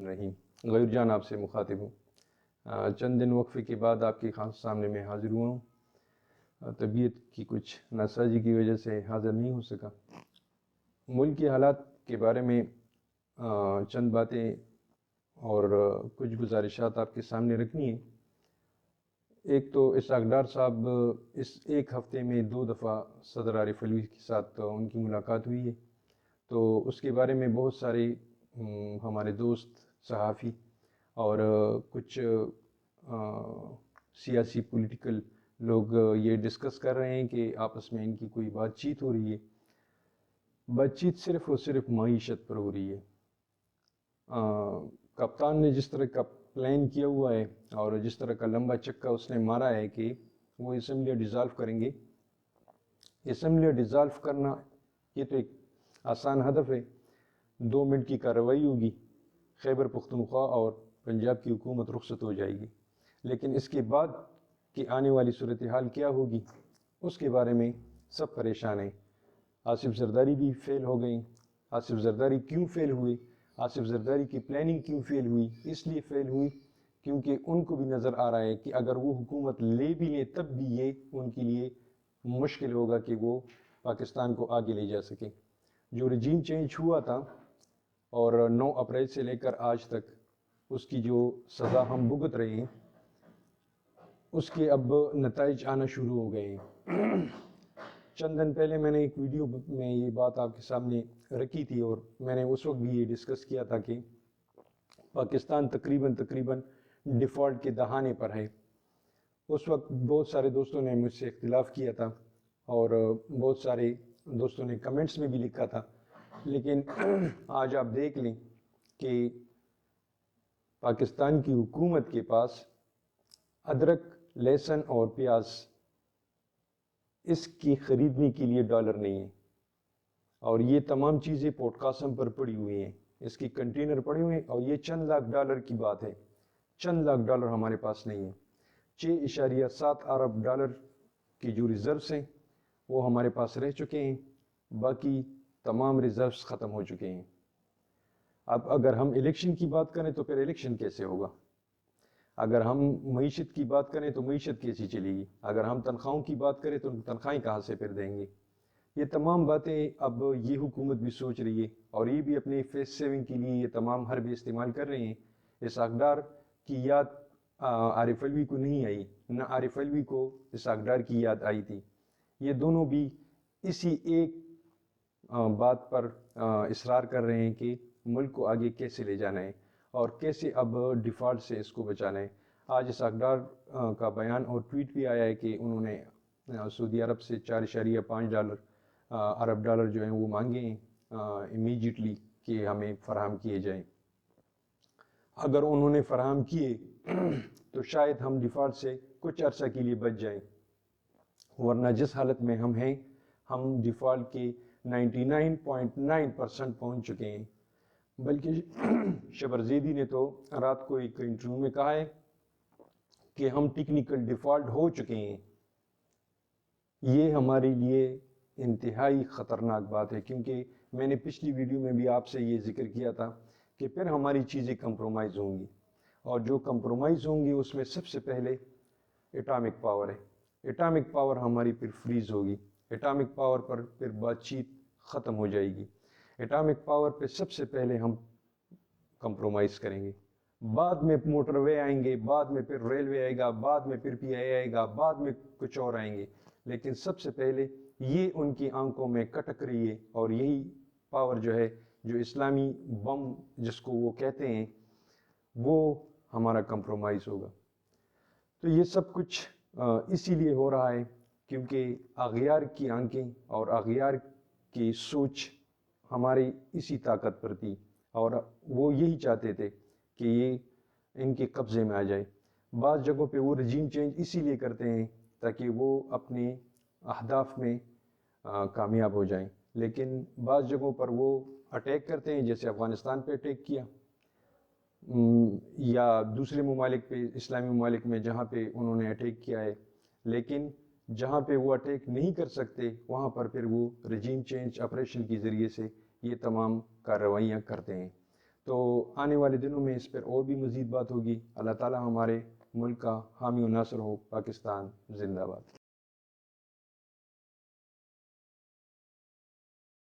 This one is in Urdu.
رحیم غیور جان آپ سے مخاطب ہوں۔ چند دن وقفے کے بعد آپ کے سامنے میں حاضر ہوا ہوں۔ طبیعت کی کچھ ناسازی کی وجہ سے حاضر نہیں ہو سکا۔ ملک کے حالات کے بارے میں چند باتیں اور کچھ گزارشات آپ کے سامنے رکھنی ہیں۔ ایک تو اسحاق ڈار صاحب اس ایک ہفتے میں 2 دفعہ صدر عارف علوی کے ساتھ ان کی ملاقات ہوئی ہے، تو اس کے بارے میں بہت سارے ہمارے دوست صحافی اور کچھ سیاسی پولیٹیکل لوگ یہ ڈسکس کر رہے ہیں کہ آپس میں ان کی کوئی بات چیت ہو رہی ہے۔ بات چیت صرف اور صرف معیشت پر ہو رہی ہے۔ کپتان نے جس طرح کا پلان کیا ہوا ہے اور جس طرح کا لمبا چکا اس نے مارا ہے کہ وہ اسمبلی ڈیزالو کریں گے۔ اسمبلی ڈیزالو کرنا یہ تو ایک آسان ہدف ہے، 2 منٹ کی کارروائی ہوگی، خیبر پختونخوا اور پنجاب کی حکومت رخصت ہو جائے گی۔ لیکن اس کے بعد کی آنے والی صورتحال کیا ہوگی اس کے بارے میں سب پریشان ہیں۔ آصف زرداری بھی فیل ہو گئیں۔ آصف زرداری کیوں فیل ہوئے؟ آصف زرداری کی پلاننگ کیوں فیل ہوئی؟ اس لیے فیل ہوئی کیونکہ ان کو بھی نظر آ رہا ہے کہ اگر وہ حکومت لے بھی لیں تب بھی یہ ان کے لیے مشکل ہوگا کہ وہ پاکستان کو آگے لے جا سکیں۔ جو رجیم چینج ہوا تھا اور 9 اپریل سے لے کر آج تک اس کی جو سزا ہم بھگت رہے ہیں، اس کے اب نتائج آنا شروع ہو گئے ہیں۔ چند دن پہلے میں نے ایک ویڈیو میں یہ بات آپ کے سامنے رکھی تھی اور میں نے اس وقت بھی یہ ڈسکس کیا تھا کہ پاکستان تقریباً ڈیفالٹ کے دہانے پر ہے۔ اس وقت بہت سارے دوستوں نے مجھ سے اختلاف کیا تھا اور بہت سارے دوستوں نے کمنٹس میں بھی لکھا تھا، لیکن آج آپ دیکھ لیں کہ پاکستان کی حکومت کے پاس ادرک، لہسن اور پیاز اس کی خریدنے کے لیے ڈالر نہیں ہے، اور یہ تمام چیزیں پورٹ قاسم پر پڑی ہوئی ہیں، اس کی کنٹینر پڑے ہوئے ہیں، اور یہ چند لاکھ ڈالر کی بات ہے۔ چند لاکھ ڈالر ہمارے پاس نہیں ہے۔ 6.7 ارب ڈالر کی جو ریزروز ہیں وہ ہمارے پاس رہ چکے ہیں، باقی تمام ریزروز ختم ہو چکے ہیں۔ اب اگر ہم الیکشن کی بات کریں تو پھر الیکشن کیسے ہوگا؟ اگر ہم معیشت کی بات کریں تو معیشت کیسی چلے گی؟ اگر ہم تنخواہوں کی بات کریں تو تنخواہیں کہاں سے پھر دیں گے؟ یہ تمام باتیں اب یہ حکومت بھی سوچ رہی ہے، اور یہ بھی اپنے فیس سیونگ کے لیے یہ تمام حربے استعمال کر رہے ہیں۔ اسحاق ڈار کی یاد عارف علوی کو نہیں آئی، نہ عارف علوی کو اسحاق ڈار کی یاد آئی تھی۔ یہ دونوں بھی اسی ایک بات پر اصرار کر رہے ہیں کہ ملک کو آگے کیسے لے جانا ہے اور کیسے اب ڈیفالٹ سے اس کو بچانا ہے۔ آج اسحاق ڈار کا بیان اور ٹویٹ بھی آیا ہے کہ انہوں نے سعودی عرب سے 4.5 ارب ڈالر جو ہیں وہ مانگے ہیں امیجیٹلی کہ ہمیں فراہم کیے جائیں۔ اگر انہوں نے فراہم کیے تو شاید ہم ڈیفالٹ سے کچھ عرصہ کے لیے بچ جائیں، ورنہ جس حالت میں ہم ہیں ہم ڈیفالٹ کے 99.9% پہنچ چکے ہیں۔ بلکہ شبر زیدی نے تو رات کو ایک انٹرویو میں کہا ہے کہ ہم ٹیکنیکل ڈیفالٹ ہو چکے ہیں۔ یہ ہمارے لیے انتہائی خطرناک بات ہے، کیونکہ میں نے پچھلی ویڈیو میں بھی آپ سے یہ ذکر کیا تھا کہ پھر ہماری چیزیں کمپرومائز ہوں گی، اور جو کمپرومائز ہوں گی اس میں سب سے پہلے ایٹامک پاور ہے۔ ایٹامک پاور ہماری پھر فریز ہوگی، ایٹامک پاور پر پھر بات چیت ختم ہو جائے گی۔ ایٹامک پاور پہ سب سے پہلے ہم کمپرومائز کریں گے، بعد میں موٹر وے آئیں گے، بعد میں پھر ریلوے آئے گا، بعد میں پھر پی آئی آئے گا، بعد میں کچھ اور آئیں گے، لیکن سب سے پہلے یہ ان کی آنکھوں میں کٹک رہی ہے، اور یہی پاور جو ہے، جو اسلامی بم جس کو وہ کہتے ہیں، وہ ہمارا کمپرومائز ہوگا۔ تو یہ سب کچھ اسی لیے ہو رہا ہے کیونکہ اغیار کی آنکھیں اور اغیار کی سوچ ہماری اسی طاقت پر تھی، اور وہ یہی چاہتے تھے کہ یہ ان کے قبضے میں آ جائے۔ بعض جگہوں پہ وہ رجیم چینج اسی لیے کرتے ہیں تاکہ وہ اپنے اہداف میں کامیاب ہو جائیں، لیکن بعض جگہوں پر وہ اٹیک کرتے ہیں، جیسے افغانستان پہ اٹیک کیا، یا دوسرے ممالک پہ، اسلامی ممالک میں جہاں پہ انہوں نے اٹیک کیا ہے، لیکن جہاں پہ وہ اٹیک نہیں کر سکتے وہاں پر پھر وہ رجیم چینج آپریشن کے ذریعے سے یہ تمام کارروائیاں کرتے ہیں۔ تو آنے والے دنوں میں اس پر اور بھی مزید بات ہوگی۔ اللہ تعالی ہمارے ملک کا حامی و ناصر ہو۔ پاکستان زندہ باد۔